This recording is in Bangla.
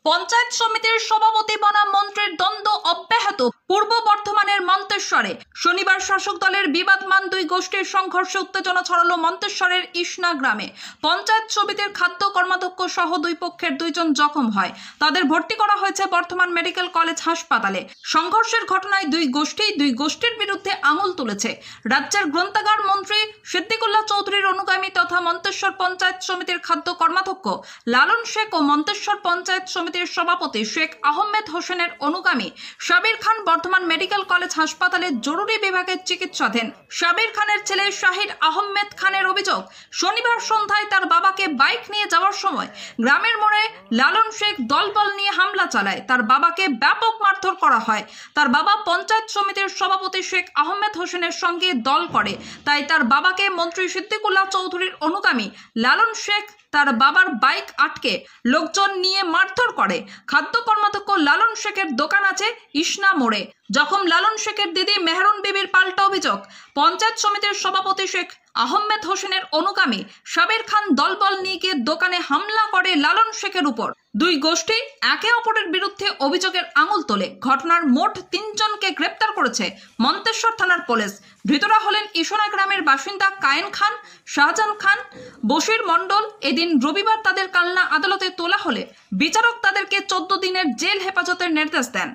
পঞ্চায়েত সমিতির সভাপতি বনাম মন্ত্রীর দ্বন্দ্ব অব্যাহত পূর্ব বর্ধমানের মন্তেশ্বরে। শনিবার শাসক দলের বিবাদমান দুই গোষ্ঠীর সংঘর্ষে উত্তেজনা ছড়ালো মন্তেশ্বরের ইসনা গ্রামে। পঞ্চায়েত সমিতির খাদ্য কর্মাধ্যক্ষ সহ দুই পক্ষের দুইজন জখম হয়। তাদের ভর্তি করা হয়েছে বর্ধমান মেডিকেল কলেজ হাসপাতালে। সংঘর্ষের ঘটনায় দুই গোষ্ঠীর বিরুদ্ধে আঙুল তুলেছে। রাজ্যের গ্রন্থাগার মন্ত্রী সিদ্দিকুল্লাহ চৌধুরীর অনুগামী তথা মন্তেশ্বর পঞ্চায়েত সমিতির খাদ্য কর্মাধ্যক্ষ লালন শেখ ও মন্তেশ্বর পঞ্চায়েত সমিতির সভাপতি শেখ আহমেদ হোসেনের অনুগামী সাবির খান বর্ধমান মেডিকেল কলেজ হাসপাতালে জরুরি বিভাগের চিকিৎসাধীন। সাবির খানের ছেলে শাহিদ আহমেদ খানের অভিযোগ, শনিবার সন্ধ্যায় তার বাবাকে বাইক নিয়ে যাওয়ার সময় গ্রামের মোড়ে লালন শেখ দলবল নিয়ে হামলা চালায়। তার বাবাকে ব্যাপক মারধর করা হয়। তার বাবা পঞ্চায়েত সমিতির সভাপতি শেখ আহমেদ হোসেনের সঙ্গে দল করে, তাই তার বাবাকে মন্ত্রী সিদ্দিকুল্লাহ চৌধুরীর অনুগামী লালন শেখ তার বাবার বাইক আটকে লোকজন নিয়ে মারধর করে। খাদ্য কর্মাধ্যক্ষ লালন শেখের দোকান আছে ইসনা মোড়ে। জখম লালন শেখের দিদি মেহরুন বিবির পাল্টা অভিযোগ, পঞ্চায়েত সমিতির সভাপতি শেখ আহমেদ হোসেনের অনুগামী সাবির খান দলবল নিয়ে গিয়ে দোকানে হামলা করে লালন শেখের উপর। দুই গোষ্ঠী একে অপরের বিরুদ্ধে অভিযোগের আঙুল তোলে। ঘটনার মোট 3 জনকে গ্রেপ্তার করেছে মন্তেশ্বর থানার পুলিশ। ধৃতরা হলেন ইসনা গ্রামের বাসিন্দা কায়েন খান, শাহজাহান খান, বশির মণ্ডল। এদিন রবিবার তাদের কালনা আদালতে তোলা হলে বিচারক তাদেরকে 14 দিনের জেল হেফাজতের নির্দেশ দেন।